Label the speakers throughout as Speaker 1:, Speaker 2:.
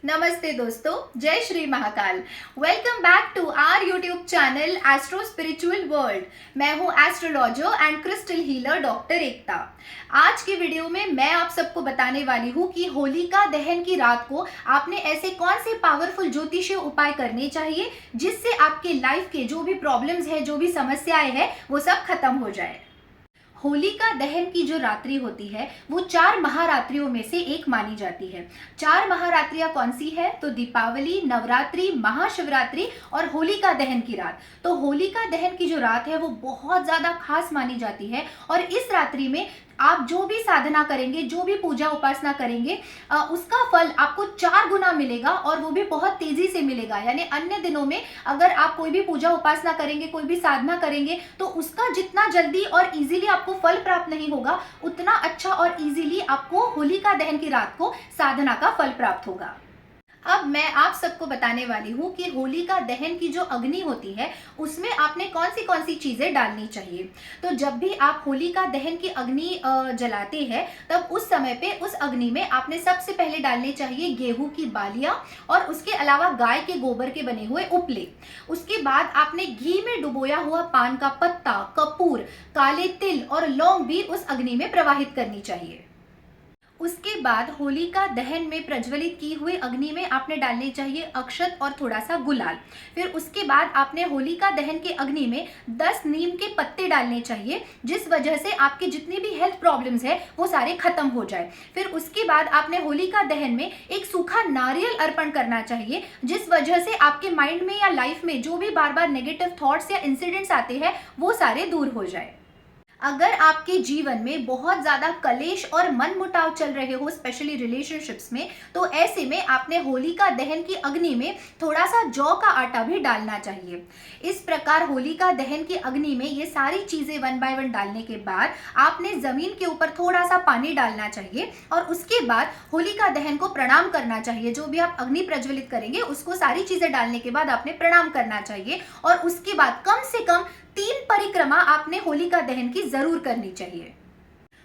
Speaker 1: नमस्ते दोस्तों, जय Shri Mahakal. Welcome back to our YouTube channel astro spiritual world. मैं हूं astrologer and crystal healer doctor Ekta. आज की वीडियो में मैं आप सबको बताने वाली हूं कि होलिका दहन की रात को आपने ऐसे कौन से पावरफुल ज्योतिषीय उपाय करने चाहिए जिससे आपके लाइफ के जो भी प्रॉब्लम्स है, जो भी समस्याएं हैं, वो सब खत्म हो जाए। होलिका दहन की जो रात्रि होती है वो 4 महारात्रियों में से एक मानी जाती है। 4 महारात्रियां कौन सी है? तो दीपावली, नवरात्रि, महाशिवरात्रि और होलिका दहन की रात। तो होलिका दहन की जो रात है वो बहुत ज्यादा खास मानी जाती है और इस रात्रि में आप जो भी साधना करेंगे, जो भी पूजा उपासना करेंगे, उसका फल आपको 4 गुना मिलेगा और वो भी बहुत तेजी से मिलेगा। यानी अन्य दिनों में अगर आप कोई भी पूजा उपासना करेंगे, कोई भी साधना करेंगे, तो उसका जितना जल्दी और इजीली आपको फल प्राप्त नहीं होगा, उतना अच्छा और इजीली आपको होलिका दहन की रात को साधना का फल प्राप्त होगा। अब मैं आप सबको बताने वाली हूँ कि होलिका दहन की जो अग्नि होती है उसमें आपने कौन सी चीजें डालनी चाहिए। तो जब भी आप होलिका दहन की अग्नि जलाते हैं तब उस समय पे उस अग्नि में आपने सबसे पहले डालने चाहिए गेहूं की बालियां और उसके अलावा गाय के गोबर के बने हुए उपले। उसके बाद आपने घी में डुबोया हुआ पान का पत्ता, कपूर, काले तिल और लौंग भी उस अग्नि में प्रवाहित करनी चाहिए। उसके बाद होलिका दहन में प्रज्वलित की हुई अग्नि में आपने डालने चाहिए अक्षत और थोड़ा सा गुलाल। फिर उसके बाद आपने होलिका दहन के अग्नि में 10 नीम के पत्ते डालने चाहिए, जिस वजह से आपके जितनी भी हेल्थ प्रॉब्लम्स है वो सारे खत्म हो जाए। फिर उसके बाद आपने होलिका दहन में एक सूखा नारियल अर्पण करना चाहिए, जिस वजह से आपके माइंड में या लाइफ में जो भी बार बार नेगेटिव थॉट्स या इंसिडेंट्स आते हैं वो सारे दूर हो जाए। अगर आपके जीवन में बहुत ज्यादा कलेश और मनमुटाव चल रहे हो, स्पेशली रिलेशनशिप्स में, तो ऐसे में आपने होलिका दहन की अग्नि में थोड़ा सा जौ का आटा भी डालना चाहिए। इस प्रकार होलिका दहन की अग्नि में ये सारी चीजें 1 बाय 1 डालने के बाद आपने जमीन के ऊपर थोड़ा सा पानी डालना चाहिए और उसके बाद होलिका दहन को प्रणाम करना चाहिए। जो भी आप अग्नि प्रज्वलित करेंगे उसको सारी चीजें डालने के बाद आपने प्रणाम करना चाहिए और उसके बाद कम से कम 3 परिक्रमा आपने होलिका दहन की जरूर करनी चाहिए।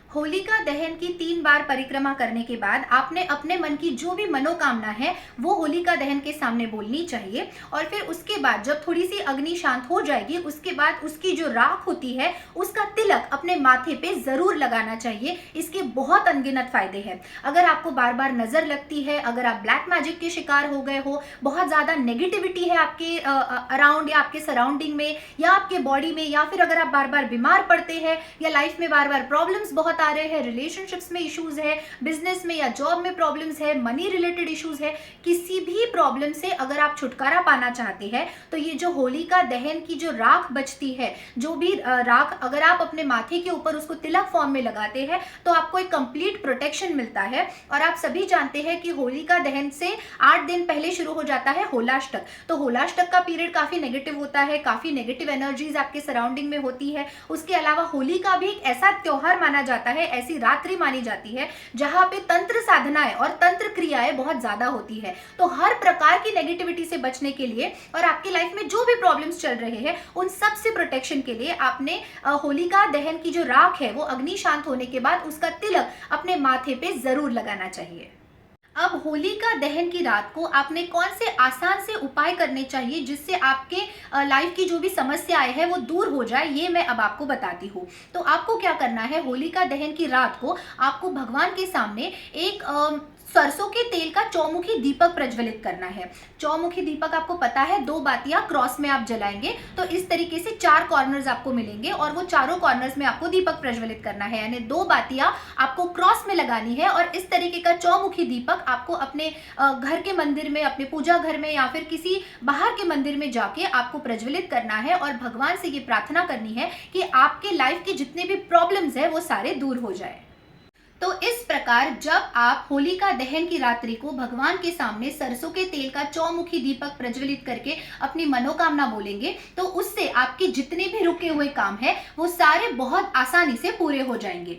Speaker 1: होलिका दहन की 3 बार परिक्रमा करने के बाद आपने अपने मन की जो भी मनोकामना है वो होलिका दहन के सामने बोलनी चाहिए और फिर उसके बाद जब थोड़ी सी अग्नि शांत हो जाएगी उसके बाद उसकी जो राख होती है उसका तिलक अपने माथे पे जरूर लगाना चाहिए। इसके बहुत अनगिनत फायदे हैं। अगर आपको बार बार नजर लगती है, अगर आप ब्लैक मैजिक के शिकार हो गए हो, बहुत ज्यादा नेगेटिविटी है आपके अराउंड या आपके सराउंडिंग में या आपके बॉडी में, या फिर अगर आप बार बार बीमार पड़ते हैं या लाइफ में बार बार प्रॉब्लम्स बहुत आ रहे हैं, रिलेशनशिप्स में इश्यूज है, बिजनेस में या जॉब में प्रॉब्लम्स है, मनी रिलेटेड इश्यूज है, किसी भी प्रॉब्लम से अगर आप छुटकारा पाना चाहते हैं तो ये जो होलिका दहन की जो राख बचती है, जो भी राख अगर आप अपने माथे के ऊपर उसको तिलक फॉर्म में लगाते हैं तो आपको एक कंप्लीट प्रोटेक्शन मिलता है। और आप सभी जानते हैं कि होलिका दहन से 8 दिन पहले शुरू हो जाता है होलाष्टक। तो होलाष्टक का पीरियड काफी नेगेटिव होता है, काफी नेगेटिव एनर्जीज आपके सराउंडिंग में होती है। उसके अलावा होली का भी एक ऐसा त्योहार माना जाता है, ऐसी रात्रि मानी जाती है जहां पे तंत्र साधनाएं और तंत्र क्रियाएं बहुत ज्यादा होती है। तो हर प्रकार की नेगेटिविटी से बचने के लिए और आपकी लाइफ में जो भी प्रॉब्लम्स चल रहे हैं उन सब से प्रोटेक्शन के लिए आपने होलिका दहन की जो राख है वो अग्नि शांत होने के बाद उसका तिलक अपने माथे पे जरूर लगाना चाहिए। अब होलिका दहन की रात को आपने कौन से आसान से उपाय करने चाहिए जिससे आपके लाइफ की जो भी समस्याएं हैं वो दूर हो जाए, ये मैं अब आपको बताती हूँ। तो आपको क्या करना है, होलिका दहन की रात को आपको भगवान के सामने एक सरसों के तेल का चौमुखी दीपक प्रज्वलित करना है। चौमुखी दीपक आपको पता है 2 बातियां क्रॉस में आप जलाएंगे तो इस तरीके से 4 कॉर्नर्स आपको मिलेंगे और वो चारों कॉर्नर्स में आपको दीपक प्रज्वलित करना है। यानी 2 बातियां आपको क्रॉस में लगानी है और इस तरीके का चौमुखी दीपक आपको अपने घर के मंदिर में, अपने पूजा घर में या फिर किसी बाहर के मंदिर में जाके आपको प्रज्वलित करना है और भगवान से ये प्रार्थना करनी है कि आपके लाइफ के जितने भी प्रॉब्लम्स है वो सारे दूर हो जाए। तो इस प्रकार जब आप होलिका दहन की रात्रि को भगवान के सामने सरसों के तेल का चौमुखी दीपक प्रज्वलित करके अपनी मनोकामना बोलेंगे तो उससे आपके जितने भी रुके हुए काम हैं वो सारे बहुत आसानी से पूरे हो जाएंगे।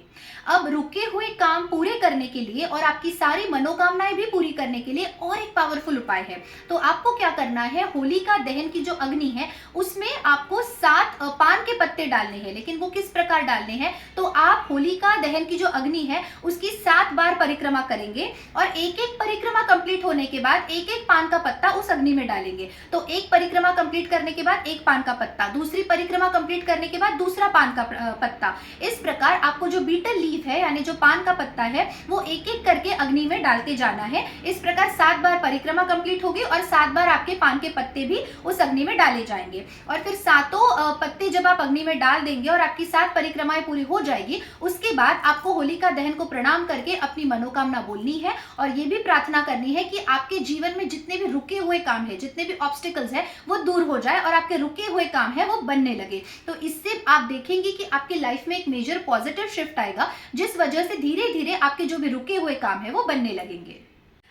Speaker 1: अब रुके हुए काम पूरे करने के लिए और आपकी सारी मनोकामनाएं भी पूरी करने के लिए और एक पावरफुल उपाय है। तो आपको क्या करना है, होलिका दहन की जो अग्नि है उसमें आपको 7 पान के पत्ते डालने हैं। लेकिन वो किस प्रकार डालने हैं, तो आप होलिका दहन की जो अग्नि है उसकी 7 बार परिक्रमा करेंगे और एक एक परिक्रमा कंप्लीट होने के बाद एक एक पान का पत्ता उस अग्नि में डालेंगे। तो एक परिक्रमा कंप्लीट करने के बाद एक पान का पत्ता, दूसरी परिक्रमा कंप्लीट करने के बाद दूसरा पान का पत्ता। इस प्रकार आपको जो बीटल लीफ है यानी जो पान का पत्ता है वो एक एक करके अग्नि में डालते जाना है। इस प्रकार 7 बार परिक्रमा कंप्लीट होगी और 7 बार आपके पान के पत्ते भी उस अग्नि में डाले जाएंगे। और फिर 7 पत्ते जब आप अग्नि में डाल देंगे और आपकी 7 परिक्रमाएं पूरी हो जाएगी, उसके बाद आपको होलिका दहन को प्रणाम करके अपनी मनोकामना बोलनी है और ये भी प्रार्थना करनी है कि आपके जीवन में जितने भी रुके हुए काम है, जितने भी ऑब्स्टिकल्स है वो दूर हो जाए और आपके रुके हुए काम है वो बनने लगे। तो इससे आप देखेंगे कि आपके लाइफ में एक मेजर पॉजिटिव शिफ्ट आएगा, जिस वजह से धीरे धीरे आपके जो भी रुके हुए काम है वो बनने लगेंगे।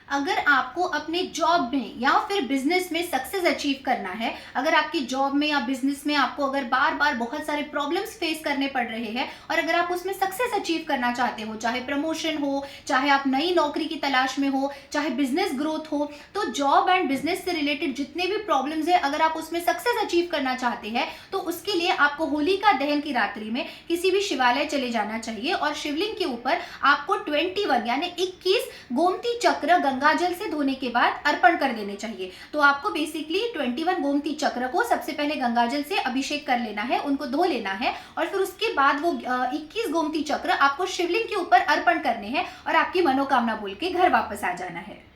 Speaker 1: अगर आपको अपने जॉब में या फिर बिजनेस में सक्सेस अचीव करना है, अगर आपकी जॉब में या बिजनेस में आपको अगर बार बार बहुत सारे प्रॉब्लम्स फेस करने पड़ रहे हैं और अगर आप उसमें सक्सेस अचीव करना चाहते हो, चाहे प्रमोशन हो, चाहे आप नई नौकरी की तलाश में हो, चाहे बिजनेस ग्रोथ हो, तो जॉब एंड बिजनेस से रिलेटेड जितने भी प्रॉब्लम्स है अगर आप उसमें सक्सेस अचीव करना चाहते हैं तो उसके लिए आपको होलिका दहन की रात्रि में किसी भी शिवालय चले जाना चाहिए और शिवलिंग के ऊपर आपको 21 यानी 21 गोमती चक्र गंगा जल से धोने के बाद अर्पण कर देने चाहिए। तो आपको बेसिकली 21 गोमती चक्र को सबसे पहले गंगा जल से अभिषेक कर लेना है, उनको धो लेना है और फिर उसके बाद वो 21 गोमती चक्र आपको शिवलिंग के ऊपर अर्पण करने हैं और आपकी मनोकामना बोल के घर वापस आ जाना है।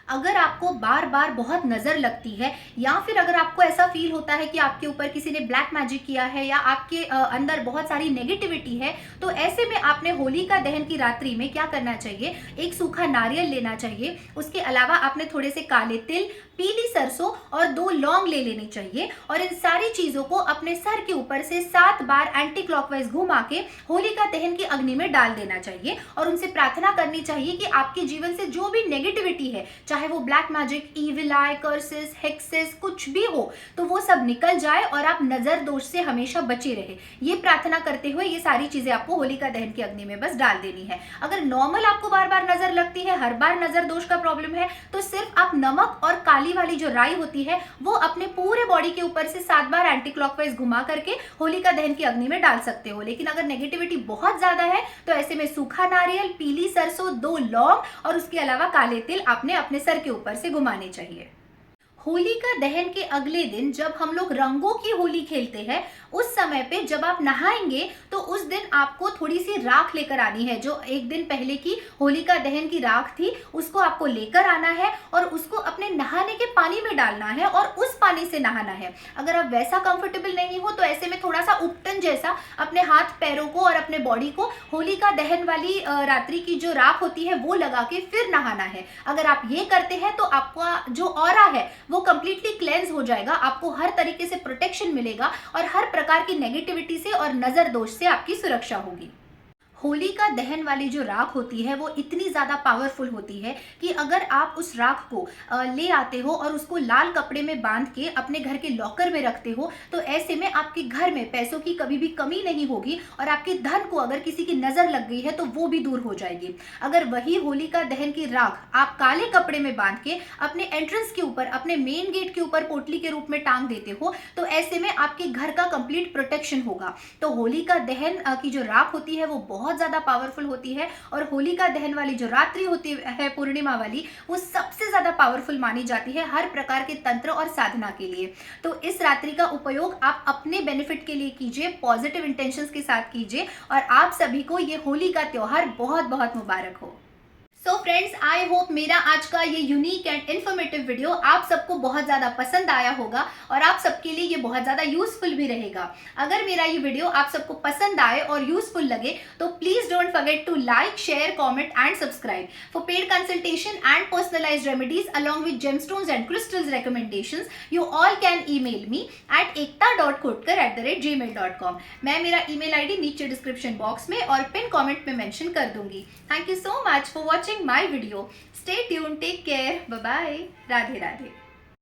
Speaker 1: अगर आपको बार बार बहुत नज़र लगती है या फिर अगर आपको ऐसा फील होता है कि आपके ऊपर किसी ने ब्लैक मैजिक किया है या आपके अंदर बहुत सारी नेगेटिविटी है, तो ऐसे में आपने होलिका दहन की रात्रि में क्या करना चाहिए, एक सूखा नारियल लेना चाहिए। उसके अलावा आपने थोड़े से काले तिल, पीली सरसों और 2 लौंग ले लेनी चाहिए और इन सारी चीज़ों को अपने सर के ऊपर से 7 बार एंटी क्लॉकवाइज घुमा के होलिका दहन की अग्नि में डाल देना चाहिए और उनसे प्रार्थना करनी चाहिए कि आपके जीवन से जो भी नेगेटिविटी है, चाहे वो ब्लैक मैजिक, इविल आई, कर्सेस, हेक्सेस कुछ भी हो, तो वो सब निकल जाए और आप नजर दोष से हमेशा बचे रहे। ये प्रार्थना करते हुए ये सारी चीजें आपको होलिका दहन की अग्नि में बस डाल देनी है। अगर नॉर्मल आपको बार बार नजर लगती है, हर बार नजर दोष का प्रॉब्लम है, तो सिर्फ आप नमक और काली वाली जो राई होती है वो अपने पूरे बॉडी के ऊपर से 7 बार एंटी क्लॉकवाइज घुमा करके होलिका दहन की अग्नि में डाल सकते हो। लेकिन अगर नेगेटिविटी बहुत ज्यादा है तो ऐसे में सूखा नारियल, पीली सरसों, 2 लौंग और उसके अलावा काले तिल आपने अपने सर के ऊपर से घुमाने चाहिए। होलिका दहन के अगले दिन जब हम लोग रंगों की होली खेलते हैं, उस समय पे जब आप नहाएंगे तो उस दिन आपको थोड़ी सी राख लेकर आनी है। जो एक दिन पहले की होलिका दहन की राख थी उसको आपको लेकर आना है और उसको अपने नहाने के पानी में डालना है और उस पानी से नहाना है। अगर आप वैसा कंफर्टेबल नहीं हो तो ऐसे में थोड़ा सा उपटन जैसा अपने हाथ पैरों को और अपने बॉडी को होलिका दहन वाली रात्रि की जो राख होती है वो लगा के फिर नहाना है। अगर आप ये करते हैं तो आपका जो ऑरा है वो कंप्लीटली क्लेंस हो जाएगा, आपको हर तरीके से प्रोटेक्शन मिलेगा और हर प्रकार की नेगेटिविटी से और नजर दोष से आपकी सुरक्षा होगी। होलिका दहन वाली जो राख होती है वो इतनी ज़्यादा पावरफुल होती है कि अगर आप उस राख को ले आते हो और उसको लाल कपड़े में बांध के अपने घर के लॉकर में रखते हो तो ऐसे में आपके घर में पैसों की कभी भी कमी नहीं होगी और आपके धन को अगर किसी की नज़र लग गई है तो वो भी दूर हो जाएगी। अगर वही होलिका दहन की राख आप काले कपड़े में बांध के अपने एंट्रेंस के ऊपर, अपने मेन गेट के ऊपर पोटली के रूप में टांग देते हो तो ऐसे में आपके घर का कंप्लीट प्रोटेक्शन होगा। तो होलिका दहन की जो राख होती है वो बहुत ज्यादा पावरफुल होती है और होलिका दहन वाली जो रात्रि होती है पूर्णिमा वाली, वो सबसे ज्यादा पावरफुल मानी जाती है हर प्रकार के तंत्र और साधना के लिए। तो इस रात्रि का उपयोग आप अपने बेनिफिट के लिए कीजिए, पॉजिटिव इंटेंशंस के साथ कीजिए और आप सभी को ये होली का त्योहार बहुत बहुत मुबारक हो। सो फ्रेंड्स, आई होप मेरा आज का ये यूनिक एंड इन्फॉर्मेटिव वीडियो आप सबको बहुत ज़्यादा पसंद आया होगा और आप सबके लिए ये बहुत ज़्यादा यूजफुल भी रहेगा। अगर मेरा ये वीडियो आप सबको पसंद आए और यूजफुल लगे तो please don't forget to like, share, comment and subscribe. For paid consultation and personalised remedies along with gemstones and crystals recommendations, you all can email me at ekta.khotkar@gmail.com। मैं मेरा ईमेल आईडी नीचे description box में और pin comment में mention कर दूंगी। Thank you so much for watching my video. Stay tuned, take care, bye bye, Radhe Radhe।